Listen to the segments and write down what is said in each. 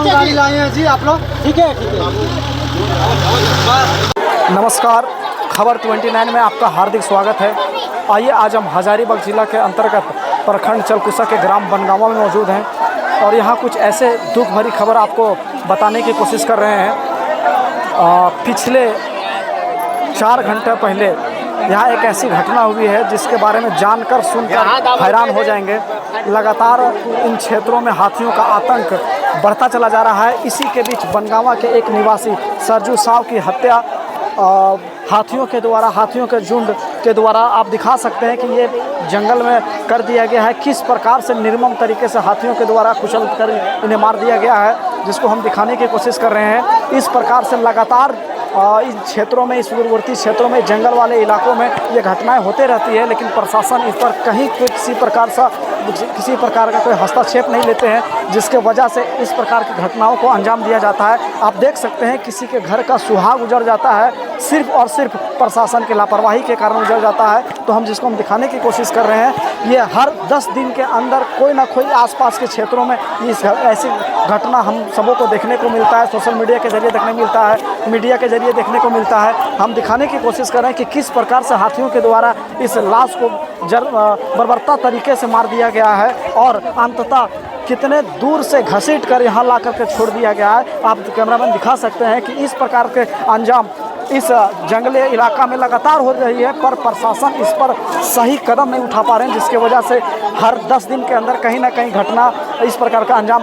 गाड़ी लाए हैं जी आप लोग? ठीक है ठीक है। नमस्कार, खबर 29 में आपका हार्दिक स्वागत है। आइए आज हम हजारीबाग जिला के अंतर्गत प्रखंड चलकुसा के ग्राम बनगामा में मौजूद हैं और यहाँ कुछ ऐसे दुख भरी खबर आपको बताने की कोशिश कर रहे हैं। पिछले 4 घंटे पहले यहाँ एक ऐसी घटना हुई है जिसके बारे में जानकर सुनकर हैरान हो जाएंगे। लगातार इन क्षेत्रों में हाथियों का आतंक बढ़ता चला जा रहा है। इसी के बीच बनगामा के एक निवासी सरजू साव की हत्या हाथियों के झुंड के द्वारा आप दिखा सकते हैं कि ये जंगल में कर दिया गया है। किस प्रकार से निर्मम तरीके से हाथियों के द्वारा कुचल कर इन्हें मार दिया गया है, जिसको हम दिखाने की कोशिश कर रहे हैं। इस प्रकार से लगातार इन क्षेत्रों में, इस दूरवर्ती क्षेत्रों में, जंगल वाले इलाकों में ये घटनाएं होते रहती है, लेकिन प्रशासन इस पर कहीं किसी प्रकार का कोई हस्तक्षेप नहीं लेते हैं, जिसके वजह से इस प्रकार की घटनाओं को अंजाम दिया जाता है। आप देख सकते हैं किसी के घर का सुहाग उजड़ जाता है सिर्फ और सिर्फ प्रशासन की लापरवाही के कारण उजड़ जाता है। तो हम जिसको हम दिखाने की कोशिश कर रहे हैं, ये हर 10 दिन के अंदर कोई ना कोई आसपास के क्षेत्रों में ऐसी घटना हम सबों को देखने को मिलता है। सोशल मीडिया के जरिए देखने मिलता है, मीडिया के जरिए देखने को मिलता है। हम दिखाने की कोशिश कर रहे हैं कि किस प्रकार से हाथियों के द्वारा इस लाश को बर्बरता तरीके से मार दिया गया है और अंततः कितने दूर से घसीट कर यहाँ ला करके छोड़ दिया गया है। आप कैमरामैन दिखा सकते हैं कि इस प्रकार के अंजाम इस जंगली इलाका में लगातार हो रही है, पर प्रशासन इस पर सही कदम नहीं उठा पा रहे हैं, जिसके वजह से हर 10 दिन के अंदर कहीं ना कहीं घटना इस प्रकार का अंजाम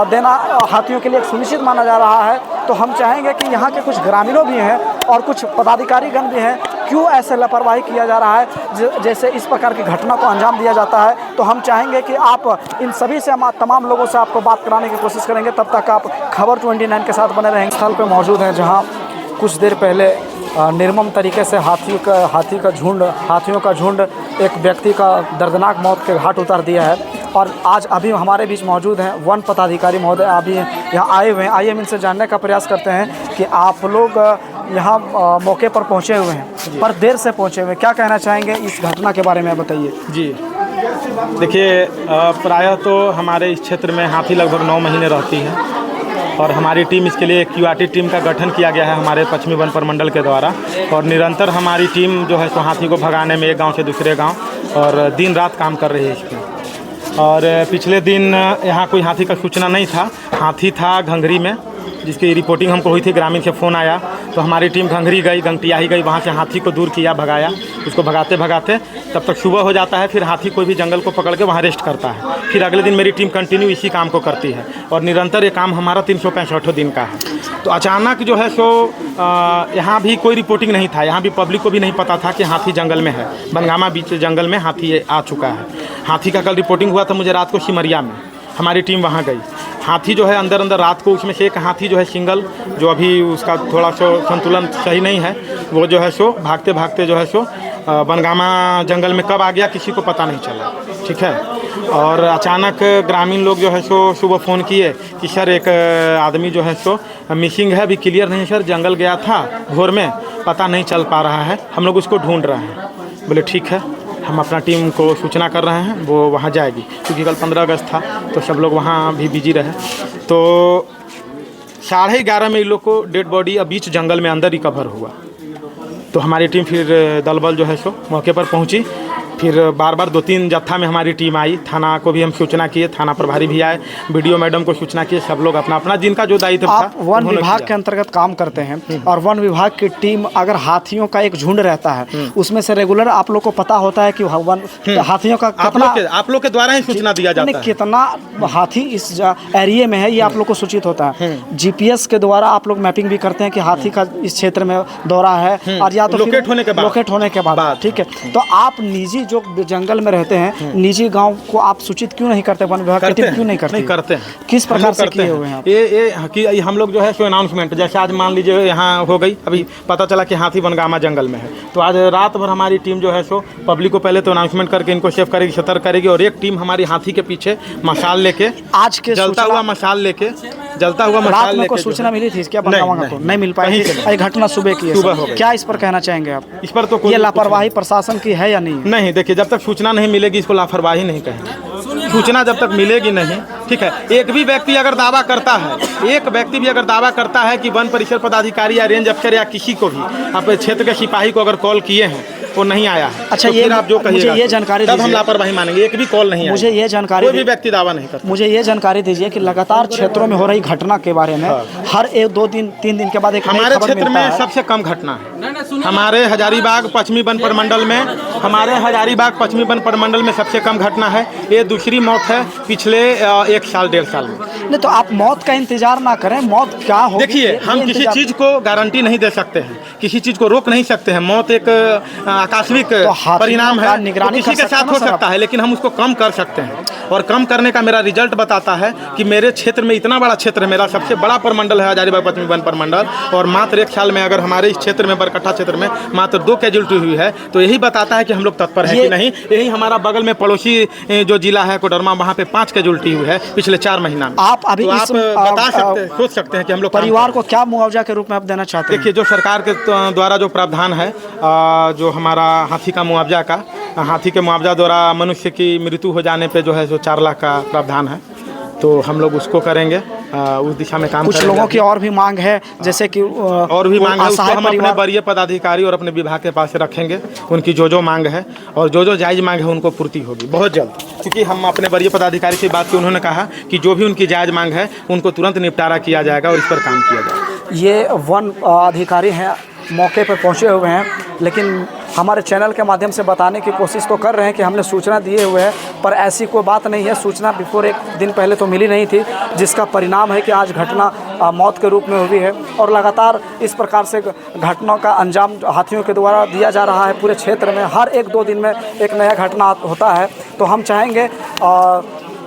देना हाथियों के लिए सुनिश्चित माना जा रहा है। तो हम चाहेंगे कि यहाँ के कुछ ग्रामीणों भी हैं और कुछ पदाधिकारीगण भी हैं, क्यों ऐसे लापरवाही किया जा रहा है, जैसे इस प्रकार की घटना को अंजाम दिया जाता है। तो हम चाहेंगे कि आप इन सभी से, तमाम लोगों से आपको बात कराने की कोशिश करेंगे। तब तक आप खबर 29 के साथ बने रहेंगे। स्थल पर मौजूद हैं जहाँ कुछ देर पहले निर्मम तरीके से हाथियों का झुंड एक व्यक्ति का दर्दनाक मौत के घाट उतार दिया है। और आज अभी हमारे बीच मौजूद हैं वन पदाधिकारी महोदय, अभी यहाँ आए हुए हैं। आइए हम इनसे जानने का प्रयास करते हैं कि आप लोग यहाँ मौके पर पहुँचे हुए हैं, पर देर से पहुँचे हुए हैं, क्या कहना चाहेंगे इस घटना के बारे में बताइए। जी देखिए, प्रायः तो हमारे इस क्षेत्र में हाथी लगभग 9 महीने रहती है और हमारी टीम इसके लिए QRT टीम का गठन किया गया है हमारे पश्चिमी वन प्रमंडल के द्वारा। और निरंतर हमारी टीम जो है सो हाथी को भगाने में एक गांव से दूसरे गांव और दिन रात काम कर रही है इसमें। और पिछले दिन यहाँ कोई हाथी का सूचना नहीं था। हाथी था घंघरी में, जिसकी रिपोर्टिंग हमको हुई थी, ग्रामीण से फ़ोन आया तो हमारी टीम घंघरी गई, गंगटियाही गई, वहाँ से हाथी को दूर किया, भगाया। उसको भगाते भगाते तब तक सुबह हो जाता है, फिर हाथी कोई भी जंगल को पकड़ के वहाँ रेस्ट करता है। फिर अगले दिन मेरी टीम कंटिन्यू इसी काम को करती है और निरंतर ये काम हमारा 365 दिन का है। तो अचानक जो है सो यहाँ भी कोई रिपोर्टिंग नहीं था, यहाँ भी पब्लिक को भी नहीं पता था कि हाथी जंगल में है। बनगामा बीच जंगल में हाथी आ चुका है। हाथी का कल रिपोर्टिंग हुआ था मुझे रात को सिमरिया में, हमारी टीम वहाँ गई। हाथी जो है अंदर रात को, उसमें से एक हाथी जो है सिंगल, जो अभी उसका थोड़ा सा संतुलन सही नहीं है, वो जो है सो भागते भागते जो है सो बनगामा जंगल में कब आ गया किसी को पता नहीं चला। ठीक है। और अचानक ग्रामीण लोग जो है सो सुबह फ़ोन किए कि सर एक आदमी जो है सो मिसिंग है, अभी क्लियर नहीं सर, जंगल गया था भोर में, पता नहीं चल पा रहा है, हम लोग उसको ढूंढ रहे हैं। बोले ठीक है, हम अपना टीम को सूचना कर रहे हैं, वो वहाँ जाएगी, क्योंकि कल 15 अगस्त था तो सब लोग वहाँ भी बिजी रहे। तो 11:30 में इन लोग को डेड बॉडी बीच जंगल में अंदर रिकवर हुआ। तो हमारी टीम फिर दल बल जो है सो मौके पर पहुँची। फिर बार 2-3 जत्था में हमारी टीम आई, थाना को भी हम सूचना किए, थाना प्रभारी भी आए, BDO मैडम को सूचना किए, सब लोग अपना अपना जिनका जो दायित्व था। आप वन विभाग के अंतर्गत काम करते हैं और वन विभाग की टीम, अगर हाथियों का एक झुंड रहता है उसमें से रेगुलर आप लोग को पता होता है कि हाथियों का आप लोग के द्वारा ही सूचना दिया जाता है, कितना हाथी इस एरिया में है, ये आप लोग को सूचित होता है। GPS के द्वारा आप लोग मैपिंग भी करते हैं कि हाथी का इस क्षेत्र में दौरा है, और या तो लोकेट होने के बाद। ठीक है। तो आप निजी जो जंगल में रहते हैं, निजी गांव को आप सूचित क्यों नहीं करते, वन विभाग की टीम क्यों नहीं करती? नहीं करते हैं। किस प्रकार से किए हुए हैं? ये हम लोग जो है सो अनाउंसमेंट, जैसे आज मान लीजिए यहाँ हो गई, अभी पता चला कि हाथी बनगामा जंगल में है, तो आज रात भर हमारी टीम जो है सो पब्लिक को पहले तो अनाउंसमेंट करके इनको सेफ करेगी, सतर्क करेगी, और एक टीम हमारी हाथी के पीछे मशाल लेके, आज के जलता हुआ मशाल लेके जलता हुआ रात मशाल में को लेके जो सूचना है- मिली थी क्या नहीं, बनगामा को? नहीं, नहीं मिल पाई कहीं थी। से नहीं। ये घटना सुबह की है सुबह सर। हो गई। क्या इस पर कहना चाहेंगे आप? इस पर तो कोई ये कुछ लापरवाही प्रशासन की है या नहीं? नहीं, देखिए जब तक सूचना नहीं मिलेगी इसको लापरवाही नहीं कहेंगे। सूचना जब तक मिलेगी नहीं, ठीक है। एक भी व्यक्ति अगर दावा करता है, एक व्यक्ति भी अगर दावा करता है कि वन परिसर पदाधिकारी या रेंज अफसर या किसी को भी अपने क्षेत्र के सिपाही को अगर कॉल किए हैं वो नहीं आया है, अच्छा, तो ये फिर आप जो मुझे कहिएगा ये जानकारी तब हम दीजिए। लापरवाही मानेंगे। एक भी कॉल नहीं आया, मुझे ये जानकारी कोई भी व्यक्ति दावा नहीं करता। मुझे ये जानकारी दीजिए कि लगातार क्षेत्रों में हो रही घटना के बारे में हर 1-2 दिन 3 दिन के बाद एक नई हमारे खबर क्षेत्र मिलता में है। सबसे कम घटना है। हमारे हजारीबाग पश्चिमी वन प्रमंडल में, हमारे हजारीबाग पश्चिमी वन प्रमंडल में सबसे कम घटना है। ये दूसरी मौत है पिछले 1 साल 1.5 साल में। नहीं तो आप मौत का इंतजार ना करें, मौत क्या हो। देखिए, हम किसी चीज को गारंटी नहीं दे सकते हैं, किसी चीज को रोक नहीं सकते हैं। मौत एक आकस्मिक परिणाम का है, निगरानी तो किसी कर के सकते साथ हैं ना हो सर सकता है, लेकिन हम उसको कम कर सकते हैं। और कम करने का मेरा रिजल्ट बताता है कि मेरे क्षेत्र में इतना बड़ा क्षेत्र है, मेरा सबसे बड़ा प्रमंडल है हजारीबाग पश्चिमी वन प्रमंडल, और मात्र 1 साल में अगर हमारे इस क्षेत्र में बरकट्ठा क्षेत्र में मात्र 2 कैजुअल्टी हुई है, तो यही बताता है कि हम लोग तत्पर हैं कि नहीं। यही हमारा बगल में पड़ोसी जो जिला है कोडरमा, वहाँ पे 5 कैजुअल्टी हुई है पिछले 4 महीना में। आप अभी तो इस आप बता सकते हैं, सोच सकते हैं कि हम लोग काम परिवार को क्या मुआवजा के रूप में आप देना चाहते हैं? देखिए, जो सरकार के द्वारा जो प्रावधान है, जो हमारा हाथी का मुआवजा का, हाथी के मुआवजा द्वारा मनुष्य की मृत्यु हो जाने पे जो है सो 4 लाख का प्रावधान है, तो हम लोग उसको करेंगे, उस दिशा में काम कुछ करेंगे। लोगों की और भी मांग है, जैसे कि और भी मांग है, उसको असहाय हम अपने परिवार- वरीय पदाधिकारी और अपने विभाग के पास रखेंगे। उनकी जो मांग है और जो जायज़ मांग है उनको पूर्ति होगी बहुत जल्द, क्योंकि हम अपने वरीय पदाधिकारी से बात की, उन्होंने कहा कि जो भी उनकी जायज़ मांग है उनको तुरंत निपटारा किया जाएगा और इस पर काम किया जाएगा। ये वन अधिकारी हैं, मौके पर पहुंचे हुए हैं, लेकिन हमारे चैनल के माध्यम से बताने की कोशिश तो कर रहे हैं कि हमने सूचना दिए हुए है, पर ऐसी कोई बात नहीं है। सूचना बिफोर 1 दिन पहले तो मिली नहीं थी, जिसका परिणाम है कि आज घटना मौत के रूप में हुई है। और लगातार इस प्रकार से घटनाओं का अंजाम हाथियों के द्वारा दिया जा रहा है पूरे क्षेत्र में। हर 1-2 दिन में एक नया घटना होता है। तो हम चाहेंगे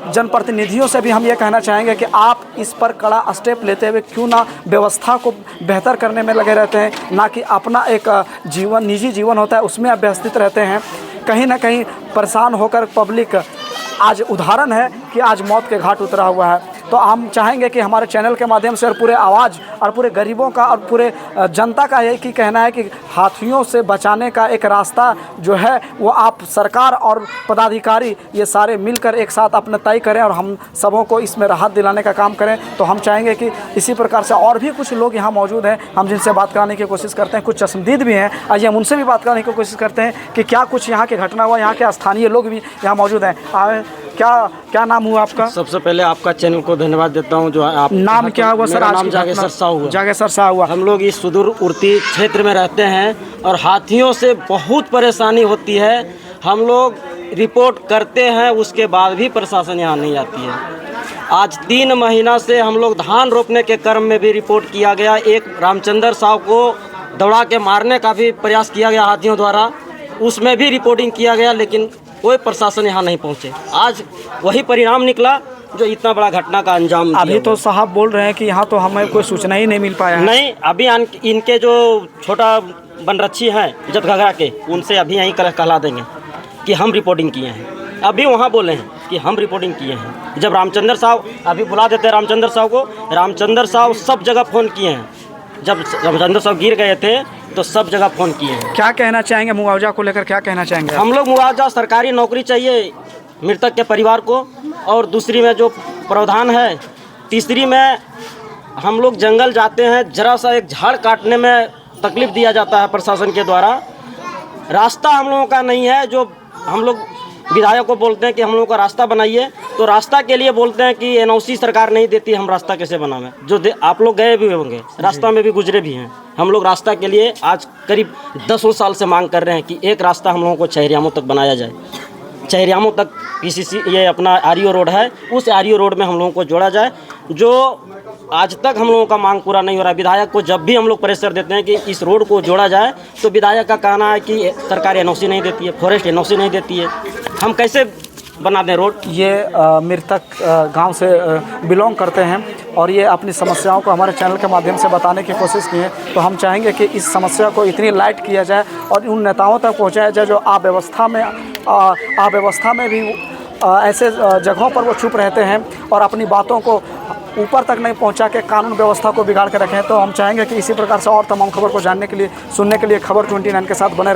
जनप्रतिनिधियों से भी हम ये कहना चाहेंगे कि आप इस पर कड़ा स्टेप लेते हुए क्यों ना व्यवस्था को बेहतर करने में लगे रहते हैं, ना कि अपना एक जीवन, निजी जीवन होता है उसमें आप व्यवस्थित रहते हैं। कहीं ना कहीं परेशान होकर पब्लिक आज उदाहरण है कि आज मौत के घाट उतरा हुआ है। तो हम चाहेंगे कि हमारे चैनल के माध्यम से और पूरे आवाज़ और पूरे गरीबों का और पूरे जनता का यही कहना है कि हाथियों से बचाने का एक रास्ता जो है वो आप सरकार और पदाधिकारी ये सारे मिलकर एक साथ अपना तय करें और हम सबों को इसमें राहत दिलाने का काम करें। तो हम चाहेंगे कि इसी प्रकार से और भी कुछ लोग यहाँ मौजूद हैं, हम जिनसे बात कराने की कोशिश करते हैं। कुछ चश्मदीद भी हैं, आइए हम उनसे भी बात कराने की कोशिश करते हैं कि क्या कुछ यहाँ की घटना हुआ। यहाँ के स्थानीय लोग भी यहाँ मौजूद हैं। क्या नाम हुआ आपका? सबसे पहले आपका चैनल को धन्यवाद देता हूं। जो आप नाम क्या हुआ सर? मेरा आज नाम की जागेश्वर साहू हुआ। जागेश्वर साहू हुआ। हम लोग इस सुदूर उड़ती क्षेत्र में रहते हैं और हाथियों से बहुत परेशानी होती है। हम लोग रिपोर्ट करते हैं, उसके बाद भी प्रशासन यहाँ नहीं आती है। आज 3 महीना से हम लोग धान रोपने के क्रम में भी रिपोर्ट किया गया। एक रामचंद्र साहब को दौड़ा के मारने का भी प्रयास किया गया हाथियों द्वारा, उसमें भी रिपोर्टिंग किया गया, लेकिन कोई प्रशासन यहाँ नहीं पहुँचे। आज वही परिणाम निकला जो इतना बड़ा घटना का अंजाम दिया। अभी तो साहब बोल रहे हैं कि यहाँ तो हमें कोई सूचना ही नहीं मिल पाया है। नहीं, अभी इनके जो छोटा बनरक्षी हैं इज्जत घगरा के, उनसे अभी यहीं कहला देंगे कि हम रिपोर्टिंग किए हैं। अभी वहाँ बोले हैं कि हम रिपोर्टिंग किए हैं। जब रामचंद्र साहब, अभी बुला देते हैं रामचंद्र साहब को, रामचंद्र साहब सब जगह फ़ोन किए हैं। जब रामचंद्र साहब गिर गए थे तो सब जगह फ़ोन किए हैं। क्या कहना चाहेंगे मुआवजा को लेकर, क्या कहना चाहेंगे? हम लोग मुआवजा, सरकारी नौकरी चाहिए मृतक के परिवार को, और दूसरी में जो प्रावधान है, तीसरी में हम लोग जंगल जाते हैं, जरा सा एक झाड़ काटने में तकलीफ़ दिया जाता है प्रशासन के द्वारा। रास्ता हम लोगों का नहीं है। जो हम लोग विधायक को बोलते हैं कि हम लोगों का रास्ता बनाइए, तो रास्ता के लिए बोलते हैं कि एनओसी सरकार नहीं देती, हम रास्ता कैसे बनावें। जो आप लोग गए भी होंगे, रास्ता में भी गुजरे भी हैं। हम लोग रास्ता के लिए आज करीब 10 साल से मांग कर रहे हैं कि एक रास्ता हम लोगों को चहरियामों तक बनाया जाए। चहरियामों तक पीसीसी, ये अपना आरईओ रोड है, उस आरईओ रोड में हम लोगों को जोड़ा जाए, जो आज तक हम लोगों का मांग पूरा नहीं हो रहा है। विधायक को जब भी हम लोग प्रेशर देते हैं कि इस रोड को जोड़ा जाए, तो विधायक का कहना है कि सरकार एनओसी नहीं देती है, फॉरेस्ट एनओसी नहीं देती है, हम कैसे बना दें रोड। ये मृतक गांव से बिलोंग करते हैं और ये अपनी समस्याओं को हमारे चैनल के माध्यम से बताने की कोशिश की है। तो हम चाहेंगे कि इस समस्या को इतनी लाइट किया जाए और उन नेताओं तक पहुंचाया जाए जो अव्यवस्था में भी ऐसे जगहों पर वो चुप रहते हैं और अपनी बातों को ऊपर तक नहीं पहुंचा के कानून व्यवस्था को बिगाड़ के रखें। तो हम चाहेंगे कि इसी प्रकार से और तमाम खबर को जानने के लिए, सुनने के लिए खबर 29 के साथ बने रहें।